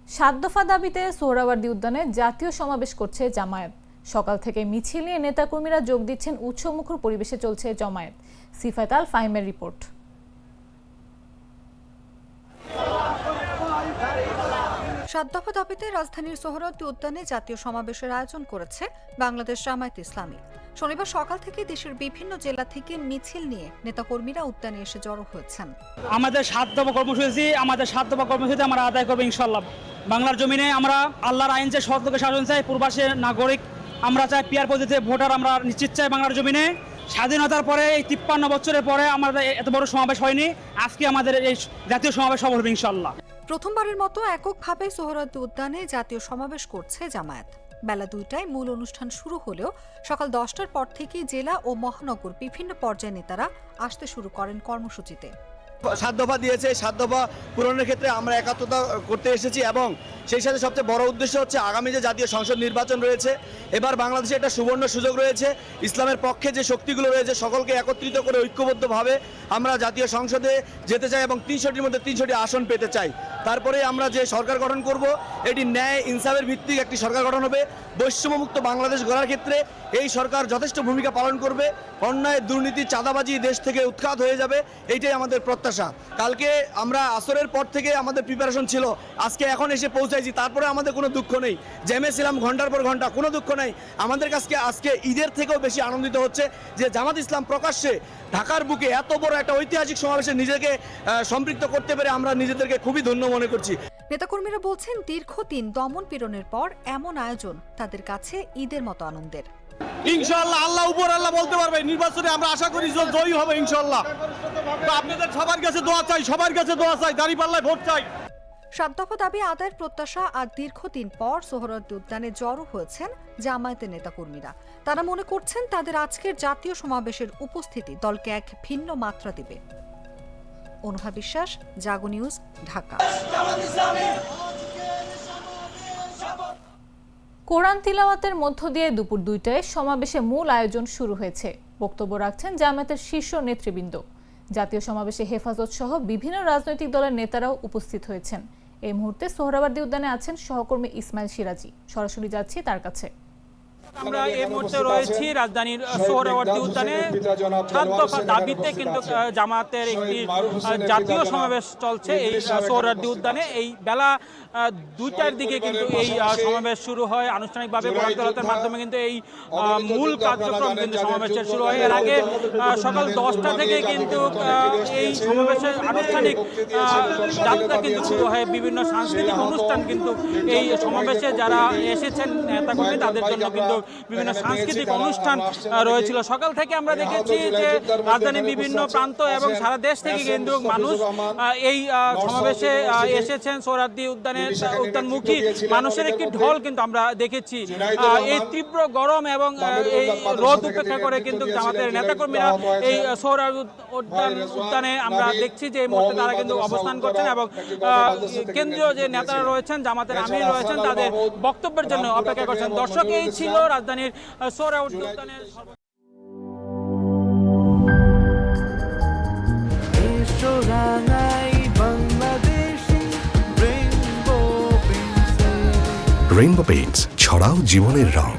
সাত দফা দাবিতে সোহরাওয়ার্দী উদ্যানে জাতীয় সমাবেশ করছে জামায়াত। সকাল থেকে মিছিল নিয়ে নেতাকর্মীরা যোগ দিচ্ছেন। উৎসবমুখর পরিবেশে চলছে জমায়েত। সিফাত আল ফাহিমের রিপোর্ট। সাত দফা দাবিতে রাজধানীর সোহরাওয়ার্দী উদ্যানে জাতীয় সমাবেশের আয়োজন করেছে বাংলাদেশ জামায়াত ইসলামী। শনিবার সকাল থেকে দেশের বিভিন্ন জেলা থেকে মিছিল নিয়ে নেতাকর্মীরা উদ্যানে এসে জড়ো হয়েছেন। আমাদের সাত দফা কর্মসূচি আমরা আদায় করবো ইনশাল্লাহ। বাংলার জমিনে আমরা আল্লাহর আইন চাই, সৎলোকের শাসন চাই, পূর্বাসের নাগরিক আমরা চাই, পিয়ার পদ্ধতিতে ভোটার আমরা নিশ্চিত চাই। বাংলার জমিনে স্বাধীনতার পরে এই 53 বছরের পরে আমাদের এত বড় সমাবেশ হয়নি। আজকে আমাদের এই জাতীয় সমাবেশ সফল হবে ইনশাল্লাহ। প্রথমবারের মতো এককভাবে সোহরাওয়ার্দী উদ্যানে জাতীয় সমাবেশ করছে জামায়াত। বেলা 2টায় মূল অনুষ্ঠান শুরু হলেও সকাল 10টার পর থেকেই জেলা ও মহানগর বিভিন্ন পর্যায়ের নেতারা আসতে শুরু করেন কর্মসূচিতে। সাত দফা দিয়েছে, সাত দফা পূরণের ক্ষেত্রে আমরা একাত্মতা করতে এসেছি এবং সেই সাথে সবচেয়ে বড় উদ্দেশ্য হচ্ছে আগামী যে জাতীয় সংসদ নির্বাচন রয়েছে, এবার বাংলাদেশে একটা সুবর্ণ সুযোগ রয়েছে। ইসলামের পক্ষে যে শক্তিগুলো রয়েছে সকলকে একত্রিত করে ঐক্যবদ্ধভাবে আমরা জাতীয় সংসদে যেতে চাই এবং 300টির মধ্যে 300টি আসন পেতে চাই। তারপরে আমরা যে সরকার গঠন করব, এটি ন্যায় ইনসাফের ভিত্তিক একটি সরকার গঠন হবে। বৈষম্যমুক্ত বাংলাদেশ গড়ার ক্ষেত্রে এই সরকার যথেষ্ট ভূমিকা পালন করবে। অন্যায়, দুর্নীতি, চাঁদাবাজি দেশ থেকে উৎখাত হয়ে যাবে, এইটাই আমাদের প্রত্যাশা। কালকে আমরা আসরের পর থেকে আমাদের প্রিপারেশন ছিল, আজকে এখন এসে পৌঁছাইছি, তারপরে আমাদের কোনো দুঃখ নেই। জ্যামে ছিলাম ঘন্টার পর ঘন্টা, কোনো দুঃখ নেই। আমাদের কাছে আজকে ঈদের থেকেও বেশি আনন্দিত হচ্ছে যে জামাত ইসলাম প্রকাশ্যে ঢাকার বুকে এত বড় একটা ঐতিহাসিক সমাবেশে নিজেকে সম্পৃক্ত করতে পেরে আমরা নিজেদেরকে খুবই ধন্য মনে করছি। নেতাকর্মীরা বলছেন, দীর্ঘদিন দমন পীড়নের পর এমন আয়োজন তাদের কাছে ঈদের মতো আনন্দের। ইনশাআল্লাহ আল্লাহ উপর আল্লাহ বলতে পারবে, নির্বাচনে আমরা আশা করি জয়ী হবে ইনশাআল্লাহ। আপনাদের সবার কাছে দোয়া চাই, সবার কাছে দোয়া চাই, দাঁড়িপাল্লায় ভোট চাই। সাত দফা দাবি আদায়ের প্রত্যাশা আর দীর্ঘদিন পর সোহরাওয়ার্দী উদ্যানে জড়ো হয়েছেন জামায়াতের নেতাকর্মীরা। তারা মনে করছেন তাদের আজকের জাতীয় সমাবেশের উপস্থিতি দলকে এক ভিন্ন মাত্রা দেবে। অনুভা বিশ্বাস, জাগো নিউজ, ঢাকা। কোরআন তিলাওয়াতের মধ্য দিয়ে দুপুর 2টায় সমাবেশে মূল আয়োজন শুরু হয়েছে। বক্তব্য রাখছেন জামায়াতের শীর্ষ নেতৃবৃন্দ। জাতীয় সমাবেশে হেফাজত সহ বিভিন্ন রাজনৈতিক দলের নেতারাও উপস্থিত হয়েছেন। এই মুহূর্তে সোহরাওয়ার্দী উদ্যানে আছেন সহকর্মী ইসমাইল সিরাজি। সরাসরি যাচ্ছি তার কাছে। আমরা এই মুহূর্তে রয়েছি রাজধানীর সোহরাওয়ার্দী উদ্যানে। সাত দফা দাবিতে কিন্তু জামায়াতের একটি জাতীয় সমাবেশ চলছে এই সোহরাওয়ার্দী উদ্যানে। এই বেলা 2টার দিকে কিন্তু এই সমাবেশ শুরু হয় আনুষ্ঠানিকভাবে। বরাদ্দের মাধ্যমে কিন্তু এই মূল কার্যক্রম কিন্তু সমাবেশের শুরু হয়। এর আগে সকাল 10টা থেকে কিন্তু এই সমাবেশের আনুষ্ঠানিক যাত্রা কিন্তু শুরু হয়। বিভিন্ন সাংস্কৃতিক অনুষ্ঠান কিন্তু এই সমাবেশে যারা এসেছেন নেতাকর্মী তাদের জন্য কিন্তু বিভিন্ন সাংস্কৃতিক অনুষ্ঠান রয়েছিল। সকাল থেকে আমরা দেখেছি যে রাজধানীর বিভিন্ন প্রান্ত এবং সারা দেশ থেকে কিন্তু মানুষ এই সমাবেশে এসেছেন। সোহরাওয়ার্দী উদ্যানমুখী মানুষের একটি ঢল কিন্তু আমরা দেখেছি। এই তীব্র গরম এবং এই রোদ উপেক্ষা করে কিন্তু আমাদের নেতাকর্মীরা এই সোহরাওয়ার্দী উদ্যানে আমরা দেখছি যে এই মুহূর্তে তারা কিন্তু অবস্থান করছেন এবং কেন্দ্রীয় যে নেতারা রয়েছেন, জামাতের আমির রয়েছেন, তাদের বক্তব্যের জন্য অপেক্ষা করছেন। দর্শক, এই ছিল রাজধানীর সোহরাওয়ার্দী উদ্যানের রেইনবো পেইন্টস, ছড়াও জীবনের রং।